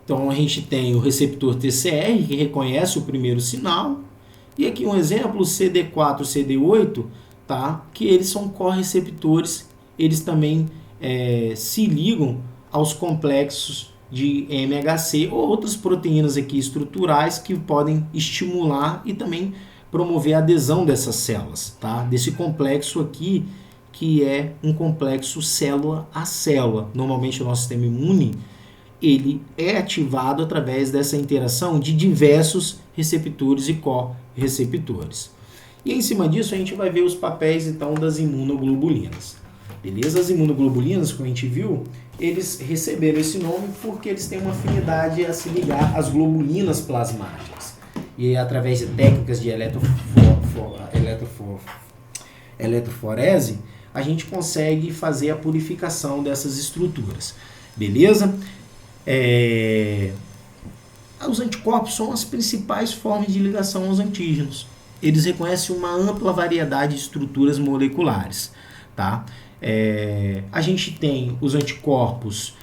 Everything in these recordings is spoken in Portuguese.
Então a gente tem o receptor TCR, que reconhece o primeiro sinal, e aqui um exemplo, o CD4 e CD8, tá? Que eles são correceptores, eles também se ligam aos complexos de MHC ou outras proteínas aqui estruturais que podem estimular e também promover a adesão dessas células, tá? Desse complexo aqui, que é um complexo célula a célula. Normalmente o nosso sistema imune ele é ativado através dessa interação de diversos receptores e co-receptores. E em cima disso a gente vai ver os papéis então das imunoglobulinas. Beleza? As imunoglobulinas, como a gente viu, eles receberam esse nome porque eles têm uma afinidade a se ligar às globulinas plasmáticas. E através de técnicas de eletroforese, a gente consegue fazer a purificação dessas estruturas. Beleza? Os anticorpos são as principais formas de ligação aos antígenos. Eles reconhecem uma ampla variedade de estruturas moleculares. Tá? A gente tem os anticorpos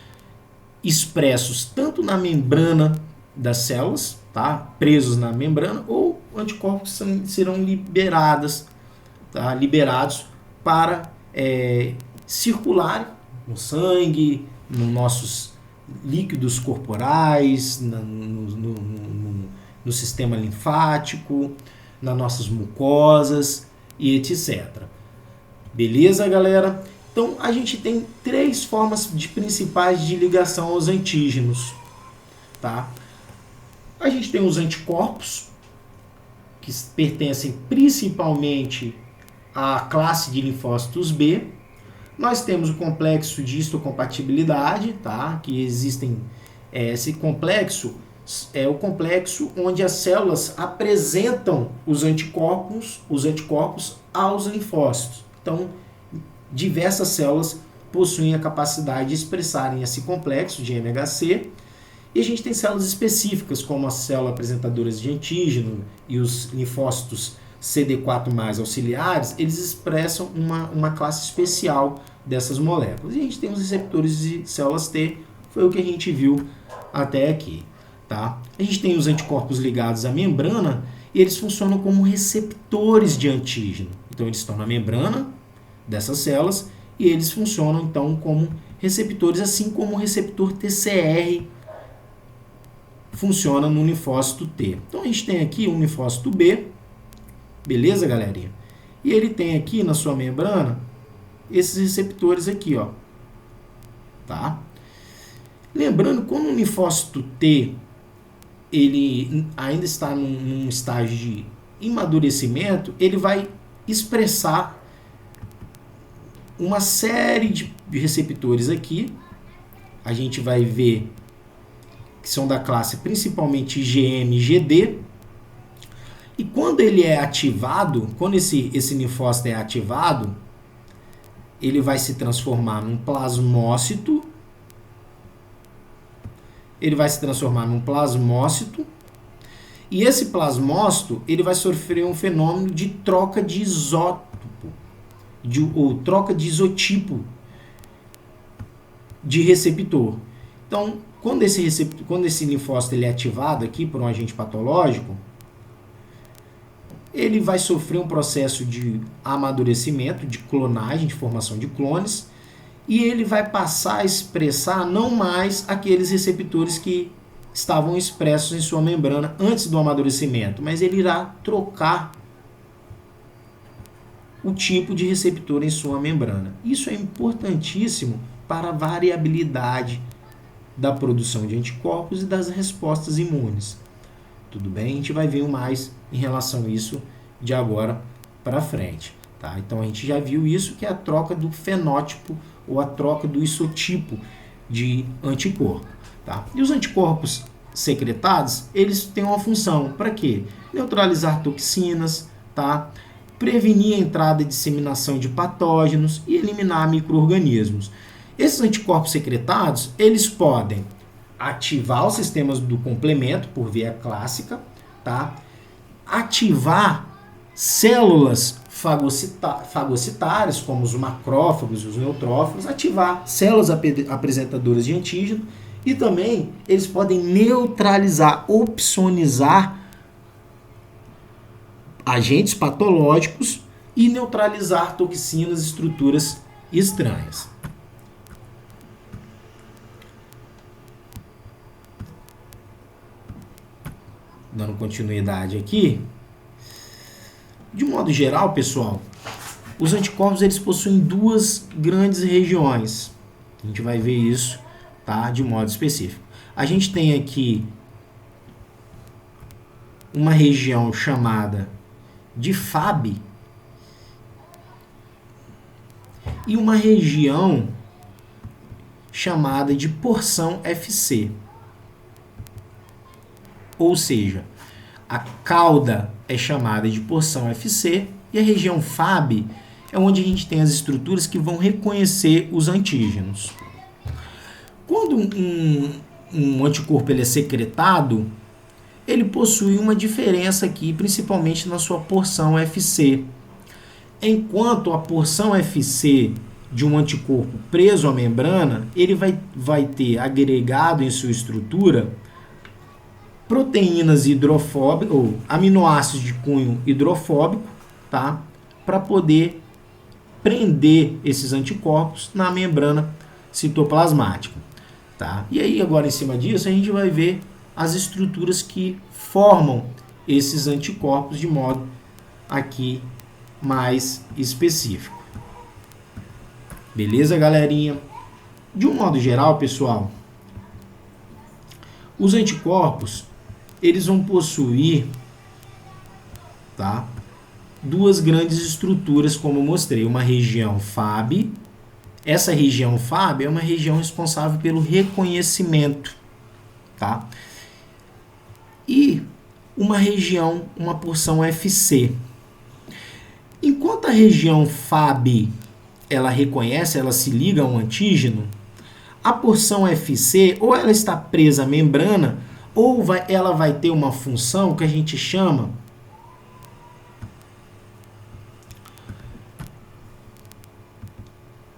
expressos tanto na membrana das células, tá? Presos na membrana, ou anticorpos serão liberados para circular no sangue, nos nossos líquidos corporais, no sistema linfático, nas nossas mucosas e etc. Beleza, galera? Então, a gente tem três formas principais de ligação aos antígenos. Tá? A gente tem os anticorpos, que pertencem principalmente à classe de linfócitos B. Nós temos o complexo de histocompatibilidade, tá? Que existem. Esse complexo é o complexo onde as células apresentam os anticorpos aos linfócitos. Então, diversas células possuem a capacidade de expressarem esse complexo de MHC. E a gente tem células específicas, como as células apresentadoras de antígeno e os linfócitos CD4+ auxiliares, eles expressam uma classe especial dessas moléculas. E a gente tem os receptores de células T, foi o que a gente viu até aqui. Tá? A gente tem os anticorpos ligados à membrana e eles funcionam como receptores de antígeno. Então eles estão na membrana dessas células e eles funcionam então como receptores, assim como o receptor TCR funciona no linfócito T. Então a gente tem aqui um linfócito B, beleza, galerinha? E ele tem aqui na sua membrana esses receptores aqui, ó. Tá? Lembrando, quando o linfócito T ele ainda está num estágio de amadurecimento, ele vai expressar uma série de receptores aqui. A gente vai ver que são da classe principalmente IgM e IgD. E quando ele é ativado, quando esse linfócito é ativado, ele vai se transformar num plasmócito. E esse plasmócito ele vai sofrer um fenômeno de troca de isótopo, ou troca de isotipo de receptor. Então, quando esse linfócito ele é ativado aqui por um agente patológico, ele vai sofrer um processo de amadurecimento, de clonagem, de formação de clones, e ele vai passar a expressar não mais aqueles receptores que estavam expressos em sua membrana antes do amadurecimento, mas ele irá trocar o tipo de receptor em sua membrana. Isso é importantíssimo para a variabilidade da produção de anticorpos e das respostas imunes. Tudo bem? A gente vai ver mais em relação a isso de agora para frente. Tá? Então a gente já viu isso, que é a troca do fenótipo ou a troca do isotipo de anticorpo. Tá? E os anticorpos secretados, eles têm uma função para quê? Neutralizar toxinas, tá? Prevenir a entrada e disseminação de patógenos e eliminar micro-organismos. Esses anticorpos secretados, eles podem ativar os sistemas do complemento por via clássica, tá? Ativar células fagocitárias, como os macrófagos e os neutrófagos, ativar células apresentadoras de antígeno E também eles podem neutralizar, opsonizar agentes patológicos e neutralizar toxinas e estruturas estranhas. Dando continuidade aqui. De modo geral, pessoal, os anticorpos eles possuem duas grandes regiões. A gente vai ver isso, tá, de modo específico. A gente tem aqui uma região chamada de Fab e uma região chamada de porção FC. Ou seja, a cauda é chamada de porção FC e a região Fab é onde a gente tem as estruturas que vão reconhecer os antígenos. Quando um anticorpo ele é secretado, ele possui uma diferença aqui, principalmente na sua porção FC. Enquanto a porção FC de um anticorpo preso à membrana, ele vai ter agregado em sua estrutura proteínas hidrofóbicas, ou aminoácidos de cunho hidrofóbico, tá? Para poder prender esses anticorpos na membrana citoplasmática, tá? E aí, agora em cima disso, a gente vai ver as estruturas que formam esses anticorpos de modo aqui mais específico. Beleza, galerinha? De um modo geral, pessoal, os anticorpos eles vão possuir, tá, duas grandes estruturas, como eu mostrei, uma região Fab. Essa região Fab é uma região responsável pelo reconhecimento, tá? E uma região, uma porção FC. Enquanto a região Fab ela reconhece, ela se liga a um antígeno, a porção FC ou ela está presa à membrana ou ela vai ter uma função que a gente chama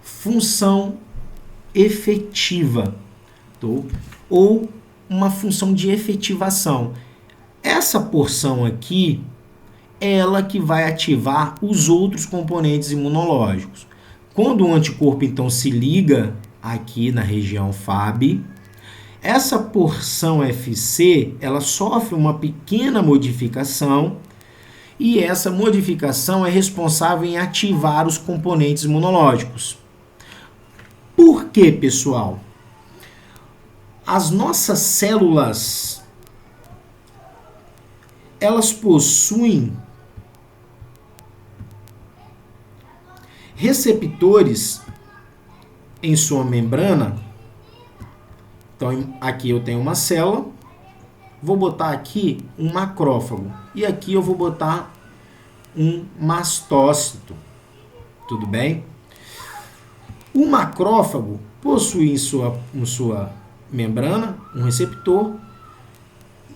função efetiva, ou uma função de efetivação. Essa porção aqui é ela que vai ativar os outros componentes imunológicos. Quando o anticorpo então se liga aqui na região Fab, essa porção FC ela sofre uma pequena modificação e essa modificação é responsável em ativar os componentes imunológicos. Por quê, pessoal? As nossas células elas possuem receptores em sua membrana. Então, aqui eu tenho uma célula, vou botar aqui um macrófago e aqui eu vou botar um mastócito. Tudo bem? O macrófago possui em sua membrana um receptor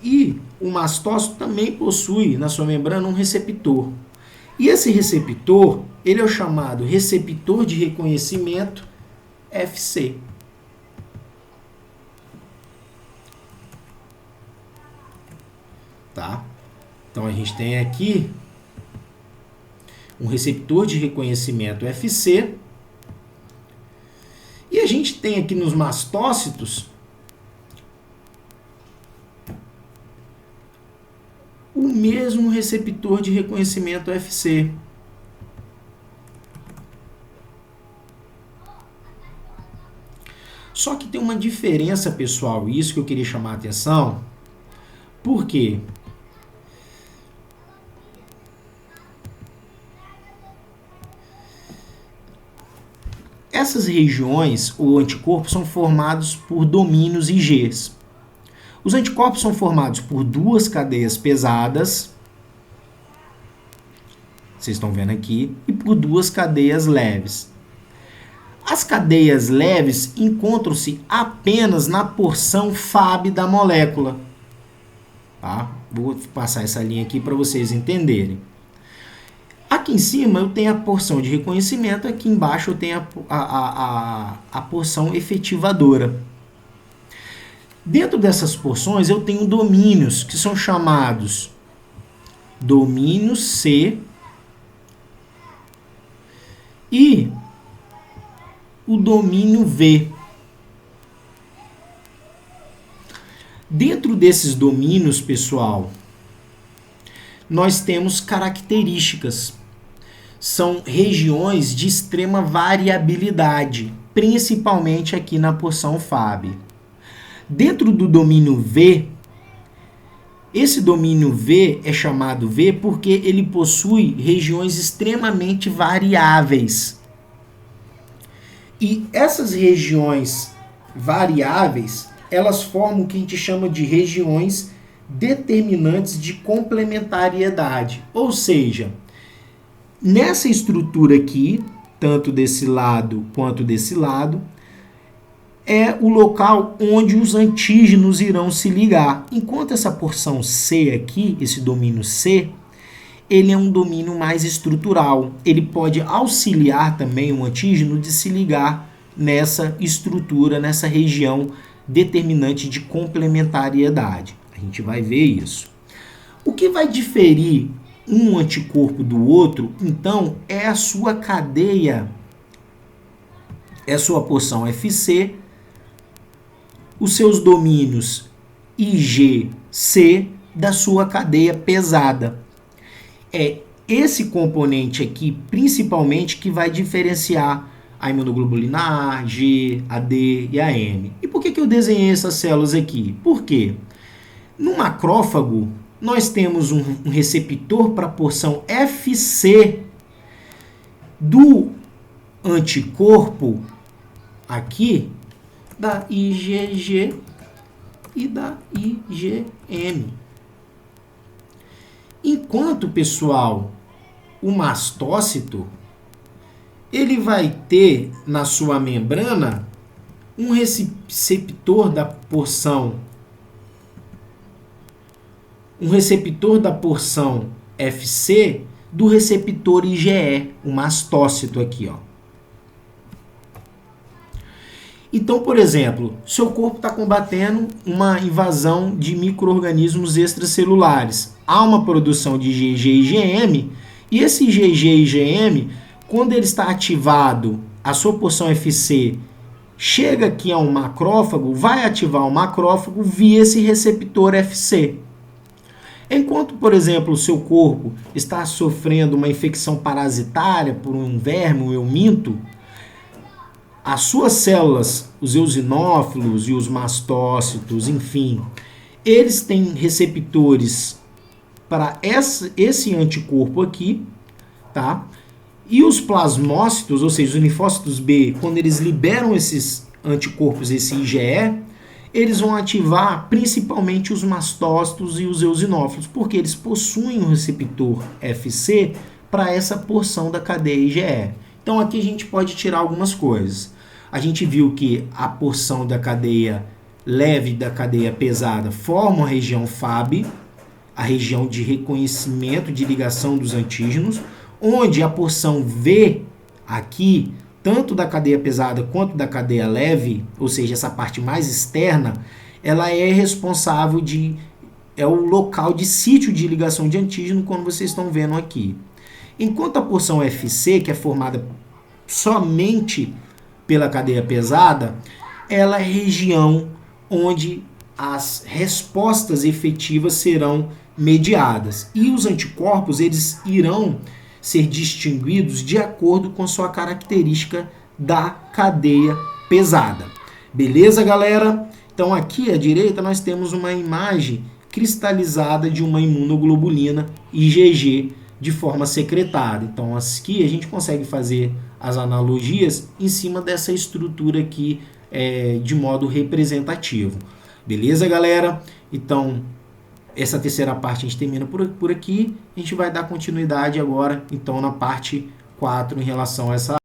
e o mastócito também possui na sua membrana um receptor. E esse receptor, ele é o chamado receptor de reconhecimento FC. Tá? Então a gente tem aqui um receptor de reconhecimento FC e a gente tem aqui nos mastócitos o mesmo receptor de reconhecimento FC. Só que tem uma diferença, pessoal, isso que eu queria chamar a atenção. Por quê? Essas regiões, ou anticorpos, são formados por domínios IGs. Os anticorpos são formados por duas cadeias pesadas, vocês estão vendo aqui, e por duas cadeias leves. As cadeias leves encontram-se apenas na porção Fab da molécula. Tá? Vou passar essa linha aqui para vocês entenderem. Aqui em cima eu tenho a porção de reconhecimento, aqui embaixo eu tenho a porção efetivadora. Dentro dessas porções eu tenho domínios que são chamados domínio C e o domínio V. Dentro desses domínios, pessoal, nós temos características. São regiões de extrema variabilidade, principalmente aqui na porção FAB. Dentro do domínio V, esse domínio V é chamado V porque ele possui regiões extremamente variáveis. E essas regiões variáveis, elas formam o que a gente chama de regiões determinantes de complementariedade. Ou seja, nessa estrutura aqui, tanto desse lado quanto desse lado, é o local onde os antígenos irão se ligar. Enquanto essa porção C aqui, esse domínio C, ele é um domínio mais estrutural. Ele pode auxiliar também o antígeno de se ligar nessa estrutura, nessa região determinante de complementariedade. A gente vai ver isso. O que vai diferir um anticorpo do outro, então, é a sua cadeia, é a sua porção FC, os seus domínios IgC da sua cadeia pesada. É esse componente aqui, principalmente, que vai diferenciar a imunoglobulina A, G, a D e a M. E por que eu desenhei essas células aqui? Por quê? No macrófago, nós temos um receptor para a porção FC do anticorpo aqui, da IgG e da IgM. Enquanto, pessoal, o mastócito, ele vai ter na sua membrana um receptor da porção FC do receptor IgE, o mastócito aqui, ó. Então, por exemplo, seu corpo está combatendo uma invasão de micro-organismos extracelulares. Há uma produção de IgG e IgM, e esse IgG e IgM, quando ele está ativado, a sua porção FC chega aqui a um macrófago, vai ativar o macrófago via esse receptor FC. Enquanto, por exemplo, o seu corpo está sofrendo uma infecção parasitária por um verme, um euminto, as suas células, os eosinófilos e os mastócitos, enfim, eles têm receptores para esse anticorpo aqui, tá? E os plasmócitos, ou seja, os linfócitos B, quando eles liberam esses anticorpos, esse IgE, eles vão ativar principalmente os mastócitos e os eosinófilos, porque eles possuem um receptor FC para essa porção da cadeia IgE. Então aqui a gente pode tirar algumas coisas. A gente viu que a porção da cadeia leve e da cadeia pesada formam a região FAB, a região de reconhecimento de ligação dos antígenos, onde a porção V aqui, tanto da cadeia pesada quanto da cadeia leve, ou seja, essa parte mais externa, ela é responsável é o local de sítio de ligação de antígeno, como vocês estão vendo aqui. Enquanto a porção FC, que é formada somente pela cadeia pesada, ela é a região onde as respostas efetivas serão mediadas. E os anticorpos, eles irão ser distinguidos de acordo com sua característica da cadeia pesada. Beleza, galera? Então aqui à direita nós temos uma imagem cristalizada de uma imunoglobulina IgG de forma secretada. Então aqui a gente consegue fazer as analogias em cima dessa estrutura aqui de modo representativo. Beleza, galera? Então, essa terceira parte a gente termina por aqui. A gente vai dar continuidade agora, então, na parte 4 em relação a essa